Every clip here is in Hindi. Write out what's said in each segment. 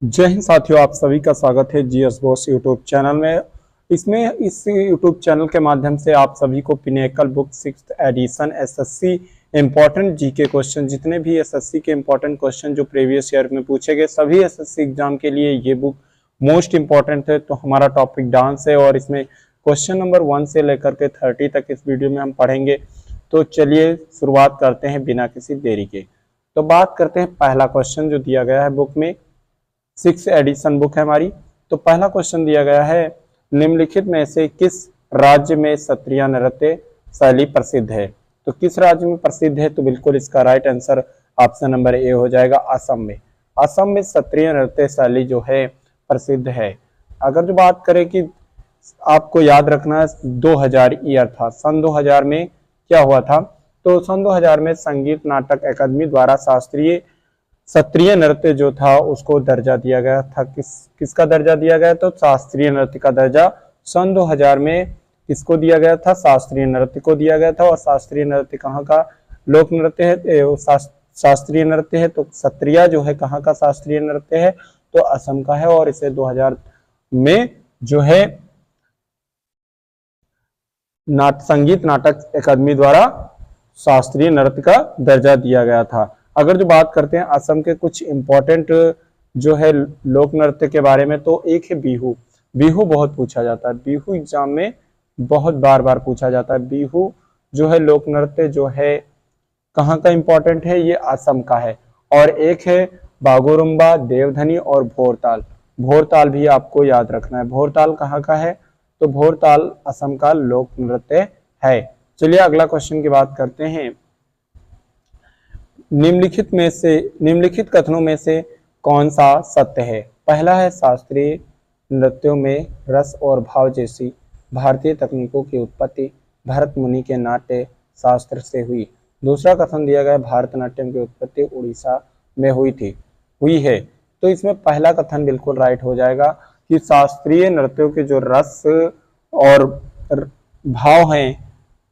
जय हिंद साथियों, आप सभी का स्वागत है जीएस बॉस यूट्यूब चैनल में। इस यूट्यूब चैनल के माध्यम से आप सभी को pinnacle book 6th edition SSC important GK question, जितने भी एसएससी के इंपॉर्टेंट क्वेश्चन जो प्रीवियस ईयर में पूछे गए सभी एसएससी एग्जाम के लिए ये बुक मोस्ट इंपॉर्टेंट है। तो हमारा टॉपिक डांस है और इसमें क्वेश्चन नंबर 1 से लेकर के 30 तक इस वीडियो में हम पढ़ेंगे। तो चलिए शुरुआत करते हैं बिना किसी देरी के। तो बात करते हैं पहला क्वेश्चन जो दिया गया है बुक में, 6th एडिशन बुक है हमारी। तो पहला क्वेश्चन दिया गया है, निम्नलिखित में से किस राज्य में सत्रिया नृत्य शैली प्रसिद्ध है। तो किस राज्य में प्रसिद्ध है, तो बिल्कुल इसका right answer option number A हो जाएगा, असम में। असम में सत्रिय नृत्य शैली जो है प्रसिद्ध है। अगर जो बात करें कि आपको याद रखना है 2000 ईयर था, सन 2000 में क्या हुआ था, तो सन 2000 में संगीत नाटक अकादमी द्वारा शास्त्रीय सत्रीय नृत्य जो था उसको दर्जा दिया गया था। किसका दर्जा दिया गया, तो शास्त्रीय नृत्य का दर्जा सन 2000 में किसको दिया गया था, शास्त्रीय नृत्य को दिया गया था। और शास्त्रीय नृत्य कहाँ का लोक नृत्य है, शास्त्रीय नृत्य है। तो सत्रिया जो है कहाँ का शास्त्रीय नृत्य है, तो असम का है। और इसे 2000 में जो है संगीत नाटक अकादमी द्वारा शास्त्रीय नृत्य का दर्जा दिया गया था। अगर जो बात करते हैं असम के कुछ इंपॉर्टेंट जो है लोक नृत्य के बारे में, तो एक है बिहू। बिहू बहुत पूछा जाता है, बिहू एग्जाम में बहुत बार पूछा जाता है। बिहू जो है लोक नृत्य जो है कहाँ का इंपॉर्टेंट है, ये असम का है। और एक है बागुरुम्बा, देवधनी और भोरताल। भोरताल भी आपको याद रखना है। भोरताल कहाँ का है, तो भोरताल असम का लोक नृत्य है। चलिए अगला क्वेश्चन की बात करते हैं। निम्नलिखित कथनों में से कौन सा सत्य है। पहला है, शास्त्रीय नृत्यों में रस और भाव जैसी भारतीय तकनीकों की उत्पत्ति भरत मुनि के नाट्य शास्त्र से हुई। दूसरा कथन दिया गया, भारतनाट्यम की उत्पत्ति उड़ीसा में हुई है। तो इसमें पहला कथन बिल्कुल राइट हो जाएगा कि शास्त्रीय नृत्यों के जो रस और भाव हैं,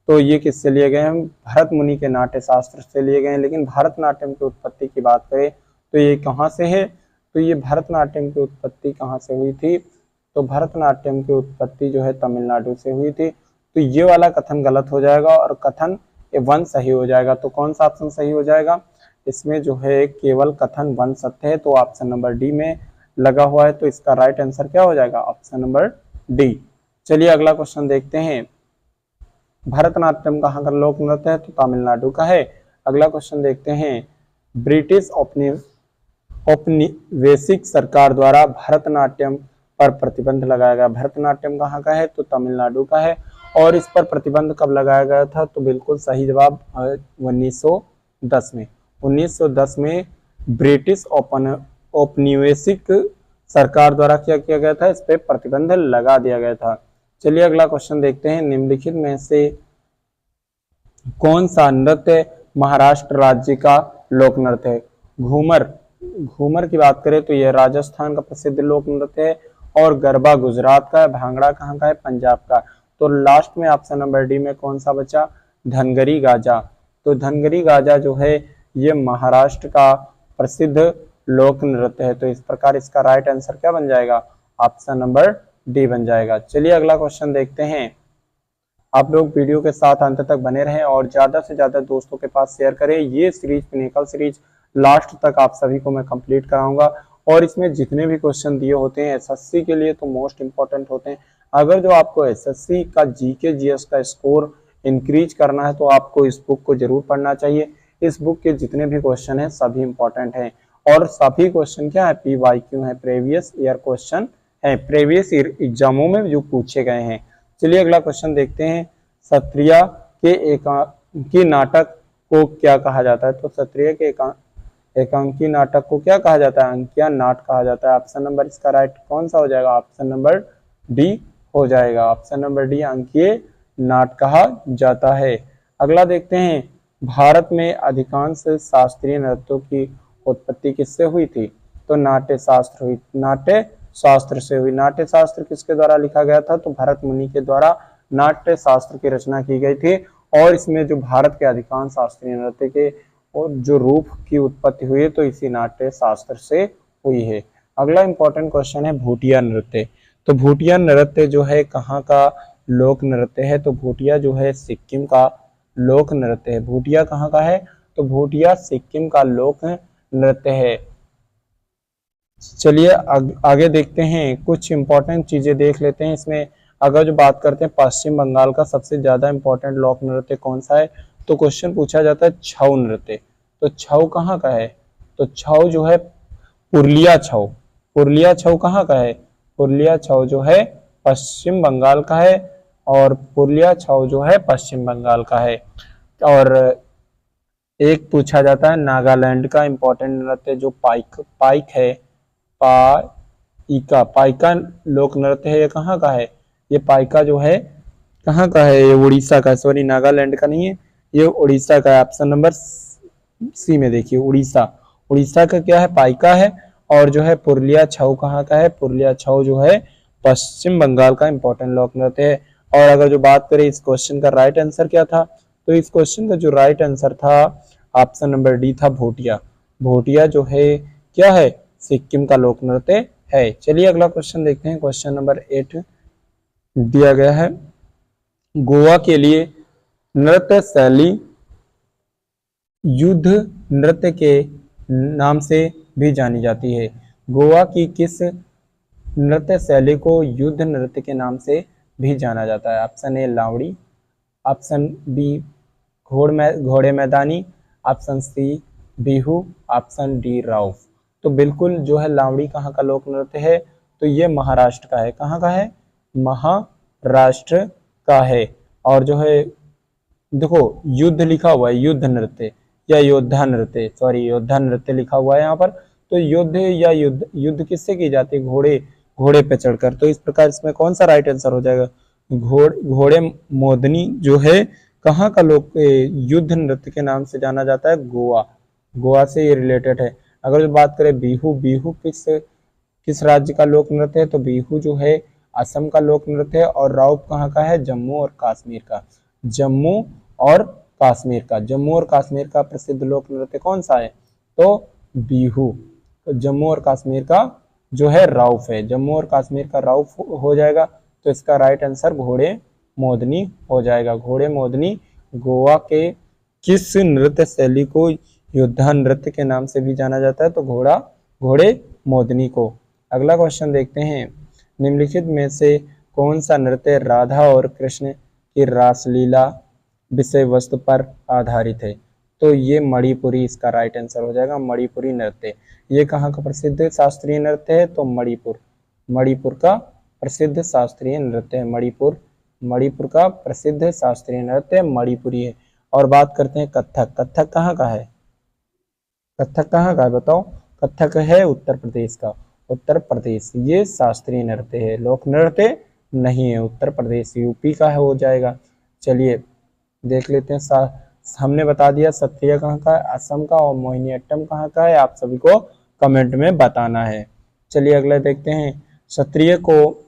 तो ये किससे लिए गए हैं, भरत मुनि के नाट्य शास्त्र से लिए गए हैं। लेकिन भरतनाट्यम की उत्पत्ति की बात करें तो ये कहाँ से है, तो ये भरतनाट्यम की उत्पत्ति कहाँ से हुई थी, तो भरतनाट्यम की उत्पत्ति जो है तमिलनाडु से हुई थी। तो ये वाला कथन गलत हो जाएगा और कथन 1 सही हो जाएगा। तो कौन सा ऑप्शन सही हो जाएगा, इसमें जो है केवल कथन 1 सत्य है, तो ऑप्शन नंबर डी में लगा हुआ है। तो इसका राइट आंसर क्या हो जाएगा, ऑप्शन नंबर डी। चलिए अगला क्वेश्चन देखते हैं। भरतनाट्यम कहाँ का लोक नृत्य है, तो तमिलनाडु का है। अगला क्वेश्चन देखते हैं। ब्रिटिश औपनिवेशिक सरकार द्वारा भरतनाट्यम पर प्रतिबंध लगाया गया। भरतनाट्यम कहाँ का है, तो तमिलनाडु का है। और इस पर प्रतिबंध कब लगाया गया था, तो बिल्कुल सही जवाब 1910 में। 1910 में ब्रिटिश औपनिवेशिक सरकार द्वारा क्या किया गया था, इस पर प्रतिबंध लगा दिया गया था। चलिए अगला क्वेश्चन देखते हैं। निम्नलिखित में से कौन सा नृत्य महाराष्ट्र राज्य का लोक नृत्य है। घूमर, घूमर की बात करें तो यह राजस्थान का प्रसिद्ध लोक नृत्य है। और गरबा गुजरात का है। भांगड़ा कहाँ का है, पंजाब का। तो लास्ट में ऑप्शन नंबर डी में कौन सा बचा, धनगरी गाजा। तो धनगरी गाजा जो है ये महाराष्ट्र का प्रसिद्ध लोक नृत्य है। तो इस प्रकार इसका राइट आंसर क्या बन जाएगा, ऑप्शन नंबर डी बन जाएगा। चलिए अगला क्वेश्चन देखते हैं। आप लोग वीडियो के साथ अंत तक बने रहें और ज्यादा से ज्यादा दोस्तों के पास शेयर करें। ये सीरीज पिनेकल सीरीज लास्ट तक आप सभी को मैं कंप्लीट कराऊंगा। और इसमें जितने भी क्वेश्चन दिए होते हैं एसएससी के लिए तो मोस्ट इंपॉर्टेंट होते हैं। अगर जो आपको एसएससी का जीके जीएस का स्कोर इंक्रीज करना है तो आपको इस बुक को जरूर पढ़ना चाहिए। इस बुक के जितने भी क्वेश्चन है सभी इंपॉर्टेंट हैं। और सभी क्वेश्चन क्या है, PYQ है, प्रीवियस ईयर क्वेश्चन है, प्रीवियस ईयर एग्जामों में जो पूछे गए हैं। चलिए अगला क्वेश्चन देखते हैं। सत्रिया के एकांकी नाटक को क्या कहा जाता है, तो सत्रिया के एकांकी नाटक को क्या कहा जाता है, अंकिया नाट कहा जाता है। ऑप्शन नंबर इसका राइट कौन सा हो जाएगा, ऑप्शन नंबर डी हो जाएगा। ऑप्शन नंबर डी अंकीय नाट कहा जाता है। अगला देखते हैं। भारत में अधिकांश शास्त्रीय नृत्यों की उत्पत्ति किससे हुई थी, तो नाट्य शास्त्र हुई, नाट्य शास्त्र से हुई। नाट्य शास्त्र किसके द्वारा लिखा गया था, तो भरत मुनि के द्वारा नाट्य शास्त्र की रचना की गई थी। और इसमें जो भारत के अधिकांश शास्त्रीय नृत्य के और जो रूप की उत्पत्ति हुई है तो इसी नाट्य शास्त्र से हुई है। अगला इंपॉर्टेंट क्वेश्चन है भूटिया नृत्य। तो भूटिया नृत्य जो है कहाँ का लोक नृत्य है? तो भूटिया जो है सिक्किम का लोक नृत्य है। भूटिया कहाँ का है? तो भूटिया सिक्किम का लोक नृत्य है। चलिए आगे देखते हैं, कुछ इंपॉर्टेंट चीजें देख लेते हैं इसमें। अगर जो बात करते हैं पश्चिम बंगाल का सबसे ज्यादा इंपॉर्टेंट लोक नृत्य कौन सा है? तो क्वेश्चन पूछा जाता है छऊ नृत्य। तो छऊ कहाँ का है? तो छऊ जो है पुरुलिया छऊ। पुरुलिया छऊ कहाँ का है? पुरुलिया छऊ जो है पश्चिम बंगाल का है, और पुरुलिया छऊ जो है पश्चिम बंगाल का है। और एक पूछा जाता है नागालैंड का इंपॉर्टेंट नृत्य जो पाइक है, पाइका। पाइका लोक नृत्य है, ये कहाँ का है? ये पाइका जो है कहाँ का है? ये उड़ीसा का, सॉरी नागालैंड का नहीं है, ये उड़ीसा का है। ऑप्शन नंबर सी में देखिए, उड़ीसा। उड़ीसा का क्या है? पाइका है। और जो है पुरुलिया छऊ कहाँ का है? पुरुलिया छऊ जो है पश्चिम बंगाल का इंपॉर्टेंट लोक नृत्य है। और अगर जो बात करें इस क्वेश्चन का राइट आंसर क्या था, तो इस क्वेश्चन का जो राइट आंसर था ऑप्शन नंबर डी था, भोटिया। भोटिया जो है क्या है? सिक्किम का लोक नृत्य है। चलिए अगला क्वेश्चन देखते हैं। क्वेश्चन नंबर 8 दिया गया है, गोवा के लिए नृत्य शैली युद्ध नृत्य के नाम से भी जानी जाती है। गोवा की किस नृत्य शैली को युद्ध नृत्य के नाम से भी जाना जाता है? ऑप्शन ए लावड़ी, ऑप्शन बी घोड़े मैदानी, option C Bihu, option D Rouf. तो बिल्कुल जो है लावड़ी कहाँ का लोक नृत्य है? तो ये महाराष्ट्र का है। कहाँ का है? महाराष्ट्र का है। और जो है देखो युद्ध लिखा हुआ है, युद्ध नृत्य या योद्धा नृत्य, सॉरी योद्धा नृत्य लिखा हुआ है यहाँ पर। तो युद्ध या युद्ध किससे की जाती है? घोड़े पे चढ़कर। तो इस प्रकार इसमें कौन सा राइट आंसर हो जाएगा? घोड़े मोदनी जो है कहाँ का लोक युद्ध नृत्य के नाम से जाना जाता है? गोवा से ये रिलेटेड है। अगर जो बात करें बिहू, बिहू किस राज्य का लोक नृत्य है? तो बिहू जो है असम का लोक नृत्य है। और राउफ कहाँ का है? जम्मू और कश्मीर का। जम्मू और कश्मीर का प्रसिद्ध लोक नृत्य कौन सा है? तो बिहू। तो जम्मू और कश्मीर का जो है राउफ है। जम्मू और कश्मीर का राउफ हो जाएगा। तो इसका राइट आंसर घोड़े मोदनी हो जाएगा। घोड़े मोदनी गोवा के किस नृत्य शैली को योद्धा नृत्य के नाम से भी जाना जाता है? तो घोड़े मोदनी को। अगला क्वेश्चन देखते हैं, निम्नलिखित में से कौन सा नृत्य राधा और कृष्ण की रासलीला विषय वस्तु पर आधारित है? तो ये मणिपुरी इसका राइट आंसर हो जाएगा, मणिपुरी नृत्य। ये कहाँ का प्रसिद्ध शास्त्रीय नृत्य है? तो मणिपुर का प्रसिद्ध शास्त्रीय नृत्य है। मणिपुर का प्रसिद्ध शास्त्रीय नृत्य मणिपुरी है। और बात करते हैं कथक। कथक कहाँ का है? कथक कहाँ का है बताओ? कथक है उत्तर प्रदेश का। उत्तर प्रदेश ये शास्त्रीय नृत्य है, लोक नृत्य नहीं है। उत्तर प्रदेश यूपी का हो जाएगा। चलिए देख लेते हैं, हमने बता दिया सत्रिया कहाँ का है, असम का, और मोहिनीअट्टम कहाँ का है, आप सभी को कमेंट में बताना है। चलिए अगला देखते हैं, सत्रिय को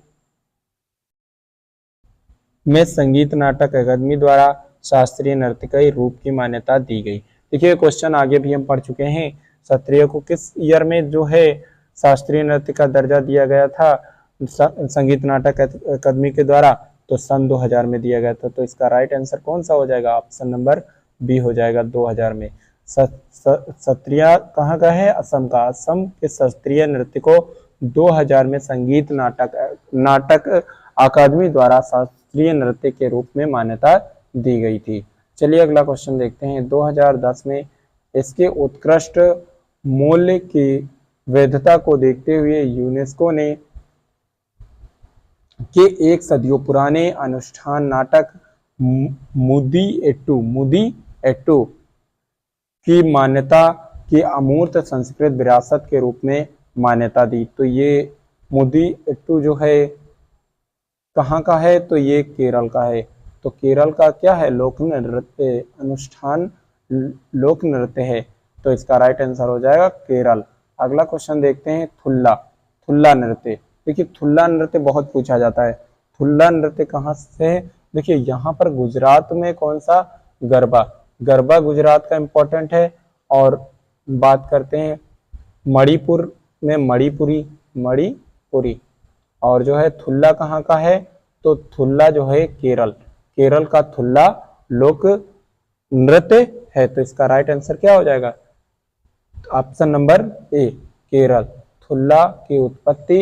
में संगीत नाटक अकादमी द्वारा शास्त्रीय नृत्य के रूप की मान्यता दी गई। देखिए क्वेश्चन आगे भी हम पढ़ चुके हैं, सत्रिय को किस ईयर में जो है शास्त्रीय नृत्य का दर्जा दिया गया था संगीत नाटक अकादमी के द्वारा? तो सन 2000 में दिया गया था। तो इसका राइट आंसर कौन सा हो जाएगा? ऑप्शन नंबर बी हो जाएगा, 2000 में। सत्रिया कहाँ का है? असम का। असम के शास्त्रीय नृत्य को 2000 में संगीत नाटक अकादमी द्वारा शास्त्रीय नृत्य के रूप में मान्यता दी गई थी। चलिए अगला क्वेश्चन देखते हैं, 2010 में इसके उत्कृष्ट मूल्य की वैधता को देखते हुए यूनेस्को ने के एक सदियों पुराने अनुष्ठान नाटक मुदी एट्टू की मान्यता की अमूर्त संस्कृत विरासत के रूप में मान्यता दी। तो ये मुदी एट्टू जो है कहाँ का है? तो ये केरल का है। तो केरल का क्या है? लोक नृत्य अनुष्ठान लोक नृत्य है। तो इसका राइट आंसर हो जाएगा केरल। अगला क्वेश्चन देखते हैं, थुल्ला नृत्य। देखिए थुल्ला नृत्य बहुत पूछा जाता है। थुल्ला नृत्य कहाँ से है? देखिए यहाँ पर गुजरात में कौन सा? गरबा गुजरात का इंपॉर्टेंट है। और बात करते हैं मणिपुर में मणिपुरी, मणिपुरी। और जो है थुल्ला कहाँ का है, तो थुल्ला जो है केरल, केरल का थुल्ला लोक नृत्य है। तो इसका राइट आंसर क्या हो जाएगा, ऑप्शन नंबर ए केरल। थुल्ला की उत्पत्ति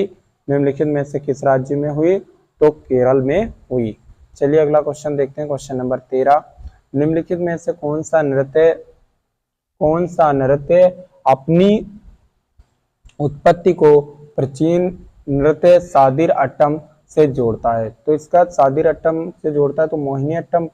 निम्नलिखित में से किस राज्य में हुई, तो केरल में हुई। चलिए अगला क्वेश्चन देखते हैं, क्वेश्चन नंबर 13। निम्नलिखित में से कौन सा नृत्य अपनी उत्पत्ति को प्राचीन नृत्य सादिर अट्टम से जोड़ता है। तो इसका सादिर अट्टम से जोड़ता है तो मोहिनी अट्टम।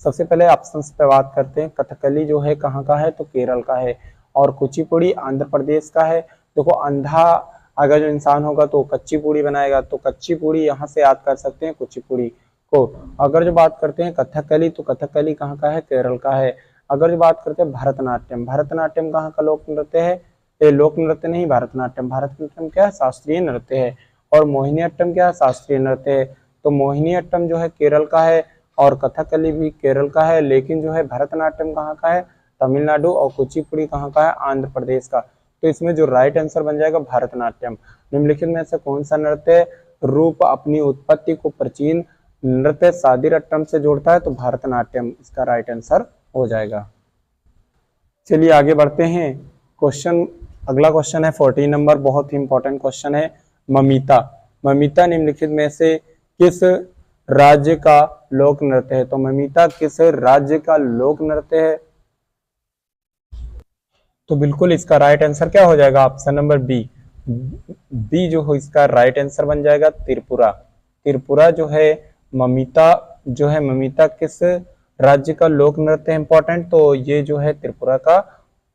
सबसे पहले ऑप्शन पे बात करते हैं, कथकली जो है कहाँ का है, तो केरल का है। और कुचिपुड़ी आंध्र प्रदेश का है। देखो अंधा अगर जो इंसान होगा तो कच्ची पूड़ी बनाएगा, तो कच्ची पूड़ी यहाँ से याद कर सकते हैं कुचिपुड़ी को। अगर जो बात करते हैं कथकली, तो कथकली कहाँ का है, केरल का है। अगर जो बात करते हैं भरतनाट्यम, भरतनाट्यम कहाँ का लोक नृत्य है, ये लोक नृत्य नहीं भरतनाट्यम, भरतनाट्यम क्या है, शास्त्रीय नृत्य है। और मोहिनीअट्टम क्या है, शास्त्रीय नृत्य है। तो मोहिनीअट्टम जो है केरल का है और कथकली भी केरल का है, लेकिन जो है भरतनाट्यम कहाँ का है, तमिलनाडु। और कुचिपुड़ी कहाँ का है, आंध्र प्रदेश का। तो इसमें जो राइट आंसर बन जाएगा भरतनाट्यम। निम्नलिखित में से कौन सा नृत्य रूप अपनी उत्पत्ति को प्राचीन नृत्य सादिर अट्टम से जोड़ता है, तो भरतनाट्यम इसका राइट आंसर हो जाएगा। चलिए आगे बढ़ते हैं, क्वेश्चन अगला क्वेश्चन है 14 नंबर, बहुत ही इंपॉर्टेंट क्वेश्चन है। ममिता, ममिता निम्नलिखित में से किस राज्य का लोक नृत्य है, तो ममिता किस राज्य का लोक नृत्य है, तो बिल्कुल इसका राइट आंसर क्या हो जाएगा, ऑप्शन नंबर बी, बी जो हो इसका राइट आंसर बन जाएगा त्रिपुरा। त्रिपुरा जो है ममिता किस राज्य का लोक नृत्य है इंपॉर्टेंट, तो ये जो है त्रिपुरा का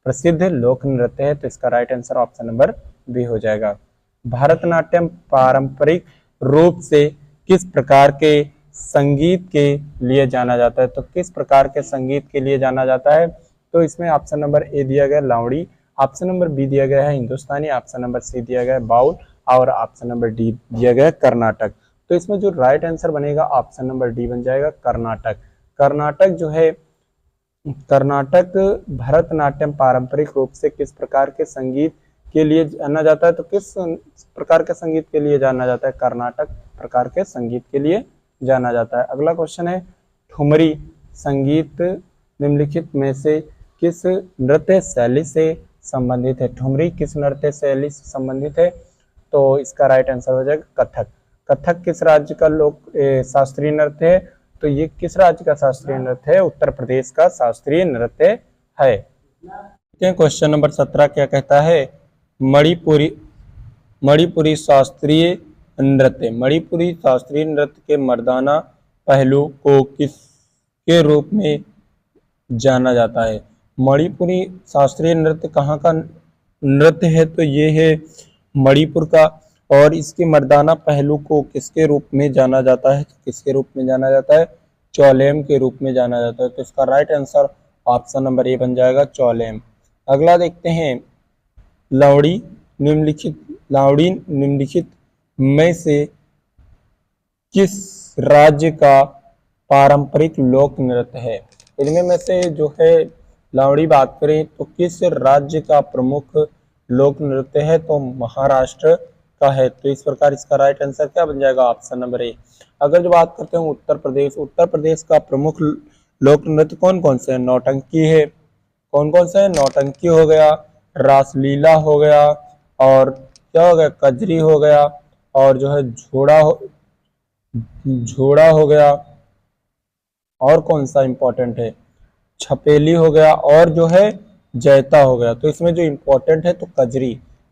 प्रसिद्ध लोक नृत्य है। तो इसका right answer option number B हो जाएगा। भरतनाट्यम पारंपरिक रूप से किस प्रकार के संगीत के लिए जाना जाता है, तो किस प्रकार के संगीत के लिए जाना जाता है, तो इसमें ऑप्शन नंबर ए दिया गया लावड़ी, ऑप्शन नंबर बी दिया गया है हिंदुस्तानी, ऑप्शन नंबर सी दिया गया है बाउल और ऑप्शन नंबर डी दिया गया है कर्नाटक। तो इसमें जो राइट आंसर बनेगा ऑप्शन नंबर डी बन जाएगा कर्नाटक। कर्नाटक जो है, कर्नाटक भरतनाट्यम पारंपरिक रूप से किस प्रकार के संगीत के लिए जाना जाता है, तो किस प्रकार के संगीत के लिए जाना जाता है, कर्नाटक प्रकार के संगीत के लिए जाना जाता है। अगला क्वेश्चन है ठुमरी संगीत निम्नलिखित में से किस नृत्य शैली से संबंधित है, ठुमरी किस नृत्य शैली से संबंधित है, तो इसका राइट आंसर हो जाएगा कथक। कथक किस राज्य का लोक शास्त्रीय नृत्य है, तो ये किस राज्य का शास्त्रीय नृत्य है, उत्तर प्रदेश का शास्त्रीय नृत्य है। क्वेश्चन नंबर 17 क्या कहता है, मणिपुरी शास्त्रीय नृत्य, मणिपुरी शास्त्रीय नृत्य के मर्दाना पहलू को किसके रूप में जाना जाता है। मणिपुरी शास्त्रीय नृत्य कहाँ का नृत्य है, तो ये है मणिपुर का। और इसके मर्दाना पहलू को किसके रूप में जाना जाता है, किसके रूप में जाना जाता है, चौलेम के रूप में जाना जाता है। तो इसका right answer option number A बन जाएगा चौलेम। अगला देखते हैं लावड़ी निम्नलिखित में से किस राज्य का पारंपरिक लोक नृत्य है। इनमें में से जो है लावड़ी बात करें तो किस राज्य का प्रमुख लोक नृत्य है, तो महाराष्ट्र का है। तो इस प्रकार इसका राइट आंसर क्या बन जाएगा, ऑप्शन नंबर ए। अगर जो बात करते हैं उत्तर प्रदेश का प्रमुख लोक नृत्य कौन कौन से है, नौटंकी है, कौन कौन से है, नौटंकी हो गया, रासलीला हो गया, और क्या हो गया, कजरी हो गया, और जो है झोड़ा हो गया, और कौन सा इंपॉर्टेंट है, छपेली हो गया, और जो है जैता हो गया। तो इसमें जो इंपॉर्टेंट है तो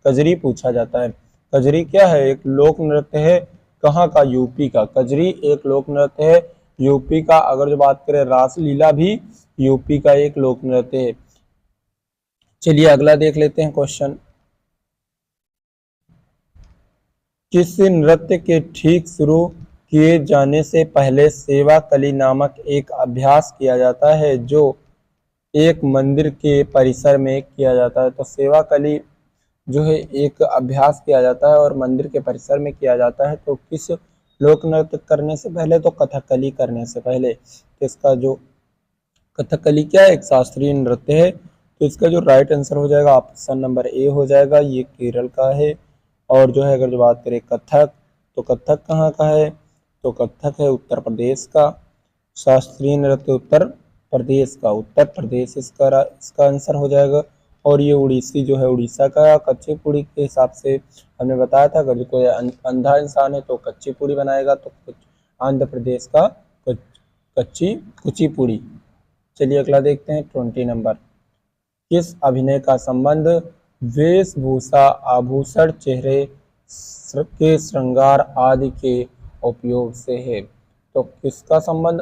कजरी पूछा जाता है। कजरी क्या है, एक लोक नृत्य है, कहाँ का, यूपी का। कजरी एक लोक नृत्य है यूपी का। अगर जो बात करें रासलीला भी यूपी का एक लोक नृत्य है। चलिए अगला देख लेते हैं क्वेश्चन, किस नृत्य के ठीक शुरू किए जाने से पहले सेवा कली नामक एक अभ्यास किया जाता है जो एक मंदिर के परिसर में किया जाता है। तो सेवा कली जो है एक अभ्यास किया जाता है और मंदिर के परिसर में किया जाता है। तो किस लोक नृत्य करने से पहले, तो कथकली करने से पहले। तो इसका जो कथकली क्या है, एक शास्त्रीय नृत्य है। तो इसका जो राइट आंसर हो जाएगा ऑप्शन नंबर ए हो जाएगा, ये केरल का है। और जो है अगर जो बात करें कथक, तो कथक कहाँ का है, तो कथक है उत्तर प्रदेश का। शास्त्रीय नृत्य उत्तर प्रदेश का, उत्तर प्रदेश इसका आंसर हो जाएगा। और ये उड़ीसी जो है उड़ीसा का। कुचिपुड़ी के हिसाब से हमने बताया था, अगर कोई अंधा इंसान है तो कुचिपुड़ी बनाएगा, तो आंध्र प्रदेश का कुचिपुड़ी। चलिए अगला देखते हैं 20 नंबर। किस अभिनय का संबंध वेशभूषा, आभूषण, चेहरे के श्रृंगार आदि के उपयोग से है? तो किसका संबंध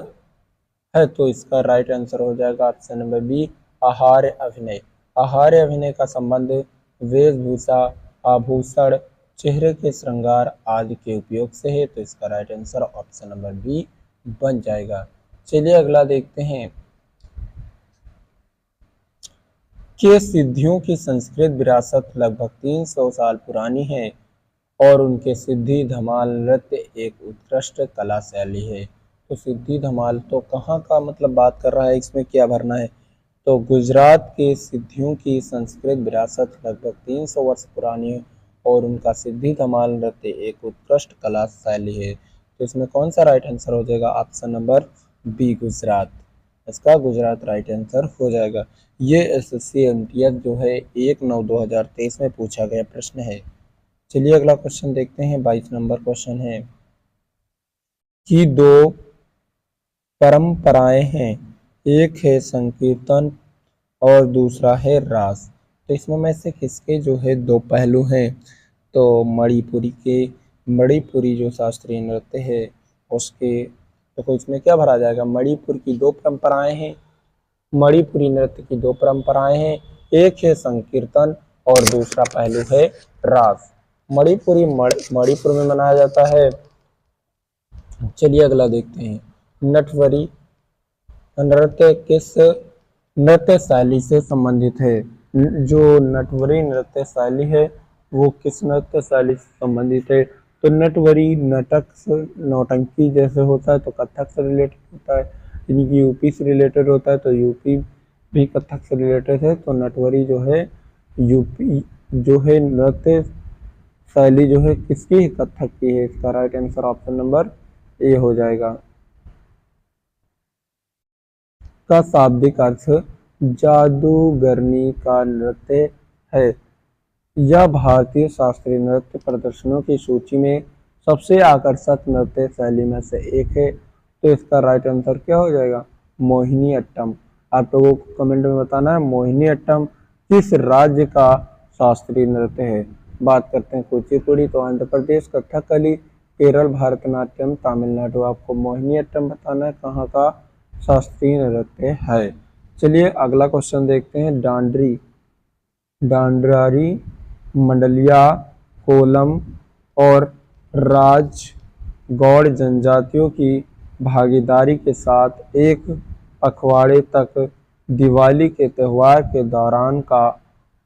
है, तो इसका राइट आंसर हो जाएगा ऑप्शन नंबर बी, आहार्य अभिनय। आहार्य अभिनय का संबंध वेशभूषा, आभूषण, चेहरे के श्रृंगार आदि के उपयोग से है, तो इसका right answer option number B बन जाएगा। चलिए अगला देखते हैं। के सिद्धियों की संस्कृत विरासत लगभग 300 साल पुरानी है और उनके सिद्धि धमाल नृत्य एक उत्कृष्ट कला शैली है। तो सिद्धि धमाल तो कहाँ का मतलब बात कर रहा है, इसमें क्या भरना है, तो गुजरात के सिद्धियों की संस्कृत विरासत लगभग 300 वर्ष पुरानी है और उनका सिद्धि धमाल नृत्य एक उत्कृष्ट कला शैली है। तो इसमें कौन सा राइट आंसर हो जाएगा, ऑप्शन नंबर बी गुजरात। इसका गुजरात राइट आंसर हो जाएगा। ये SSC-MTS जो है 1/9/2023 में पूछा गया प्रश्न है। चलिए अगला क्वेश्चन देखते हैं। 22 नंबर क्वेश्चन है कि दो परंपराएं हैं, एक है संकीर्तन और दूसरा है रास, तो इसमें में से किसके जो है दो पहलू हैं, तो मणिपुरी जो शास्त्रीय नृत्य है उसके, तो इसमें क्या भरा जाएगा, मणिपुर की दो परंपराएं हैं, मणिपुरी नृत्य की दो परंपराएं हैं, एक है संकीर्तन और दूसरा पहलू है रास। मणिपुर में मनाया जाता है। चलिए अगला देखते हैं। नटवरी नृत्य किस नृत्य शैली से संबंधित है? जो नटवरी नृत्य शैली है वो किस नृत्य शैली से संबंधित है? तो नटवरी नाटक नौटंकी जैसे होता है तो कथक से रिलेटेड होता है, यानी कि यूपी से रिलेटेड होता है, तो यूपी भी कथक से रिलेटेड है। तो नटवरी जो है यूपी जो है नृत्य शैली जो है किसकी है, कथक की है। इसका right answer option number A हो जाएगा। का शाब्दिक अर्थ जादूगरनी का नृत्य है। यह भारतीय शास्त्रीय नृत्य प्रदर्शनों की सूची में सबसे आकर्षक नृत्य शैली में से एक है, तो इसका राइट आंसर क्या हो जाएगा, मोहिनी अट्टम। आप लोगों को कमेंट में बताना है मोहिनी अट्टम किस राज्य का शास्त्रीय नृत्य है। बात करते हैं कुचिपुड़ी, तो आंध्र प्रदेश, कथकली केरल, भरतनाट्यम तमिलनाडु। आपको मोहिनी अट्टम बताना है कहाँ का शास्त्रीय नृत्य है। चलिए अगला क्वेश्चन देखते हैं। डांडरारी, मंडलिया, कोलम और राजगौड़ जनजातियों की भागीदारी के साथ एक पखवाड़े तक दिवाली के त्यौहार के दौरान का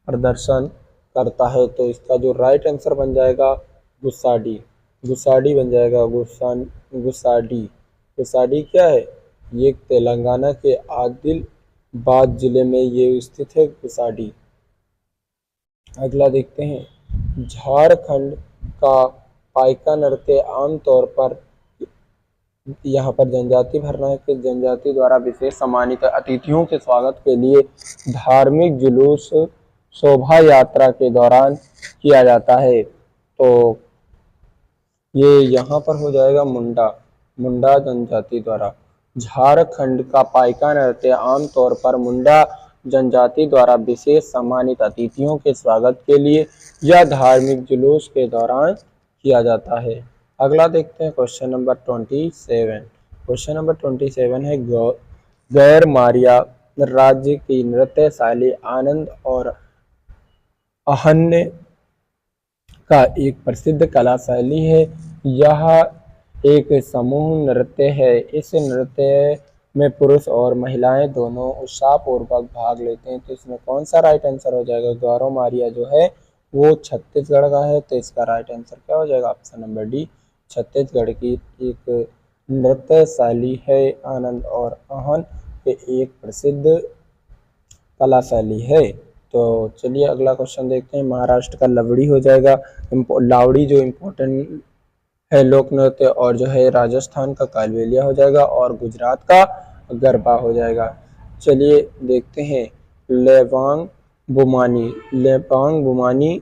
प्रदर्शन करता है, तो इसका जो राइट आंसर बन जाएगा गुसाडी बन जाएगा। गुसाडी क्या है, ये तेलंगाना के आदिलाबाद जिले में ये स्थित है गुसाडी। अगला देखते हैं। झारखंड का पाइका नृत्य आमतौर पर, यहाँ पर जनजाति भरना है कि जनजाति द्वारा विशेष सम्मानित अतिथियों के स्वागत के लिए धार्मिक जुलूस शोभा यात्रा के दौरान किया जाता है, तो ये यहाँ पर हो जाएगा मुंडा जनजाति द्वारा। झारखंड का पाइका नृत्य आमतौर पर मुंडा जनजाति द्वारा विशेष सम्मानित अतिथियों के स्वागत के लिए या धार्मिक जुलूस के दौरान किया जाता है। अगला देखते हैं क्वेश्चन नंबर 27। क्वेश्चन नंबर 27 है गैर मारिया राज्य की नृत्य शैली आनंद और अहन्य का एक प्रसिद्ध कला शैली है। यह एक समूह नृत्य है। इस नृत्य में पुरुष और महिलाएं दोनों उत्साहपूर्वक भाग लेते हैं, तो इसमें कौन सा राइट आंसर हो जाएगा, गौरव मारिया जो है वो छत्तीसगढ़ का है, तो इसका राइट आंसर क्या हो जाएगा, ऑप्शन नंबर डी छत्तीसगढ़ की एक नृत्य शैली है। आनंद और आहन के एक प्रसिद्ध कला शैली है। तो चलिए अगला क्वेश्चन देखते हैं। महाराष्ट्र का लवड़ी हो जाएगा, लावड़ी जो इम्पोर्टेंट है लोक नृत्य, और जो है राजस्थान का कालबेलिया हो जाएगा, और गुजरात का गरबा हो जाएगा। चलिए देखते हैं लेबांग बुमानी। लेबांग बुमानी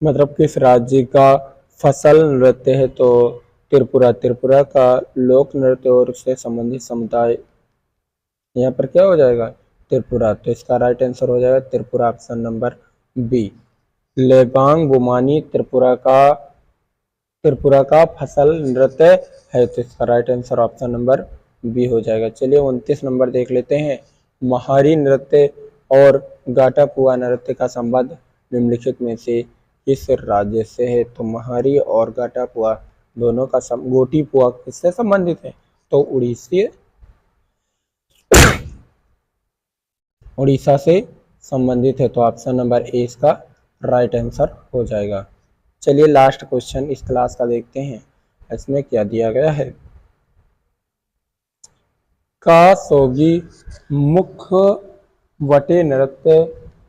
मतलब किस राज्य का फसल नृत्य है? तो त्रिपुरा। त्रिपुरा का लोक नृत्य और उससे संबंधित समुदाय, यहाँ पर क्या हो जाएगा? त्रिपुरा। तो इसका राइट आंसर हो जाएगा Tripura, option number B. Lebang Boomani Tripura का फसल नृत्य है, तो इसका right answer option number B हो जाएगा। चलिए 29 नंबर देख लेते हैं। महारी नृत्य और गाटापुआ नृत्य का संबंध निम्नलिखित में से किस राज्य से है? तो महारी और गाटापुआ दोनों का गोटीपुआ किससे संबंधित है? तो उड़ीसा से संबंधित है, तो ऑप्शन नंबर ए इसका राइट आंसर हो जाएगा। चलिए लास्ट क्वेश्चन इस क्लास का देखते हैं, इसमें क्या दिया गया है। कासोगी मुखवटे नृत्य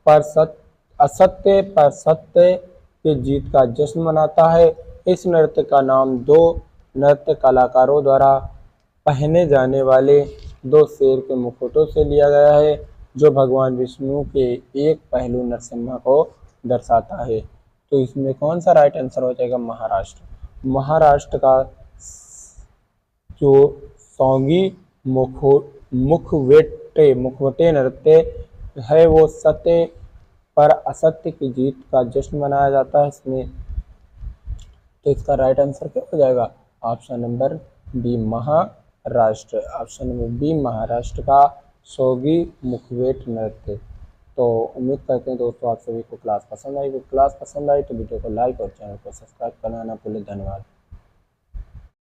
पर असत्य पर सत्य की जीत का जश्न मनाता है। इस नृत्य का नाम दो नृत्य कलाकारों द्वारा पहने जाने वाले दो शेर के मुकुटों से लिया गया है, जो भगवान विष्णु के एक पहलू नरसिम्हा को दर्शाता है। तो इसमें कौन सा राइट आंसर हो जाएगा? महाराष्ट्र। महाराष्ट्र का जो सौगी मुखवटे नृत्य है वो सत्य पर असत्य की जीत का जश्न मनाया जाता है इसमें। तो इसका राइट आंसर क्या हो जाएगा? Option number B Maharashtra. Option number B Maharashtra का सौगी मुखवेट नृत्य। तो उम्मीद करते हैं दोस्तों आप सभी को क्लास पसंद आई। क्लास पसंद आई तो वीडियो को लाइक और चैनल को सब्सक्राइब करना ना भूलें। धन्यवाद।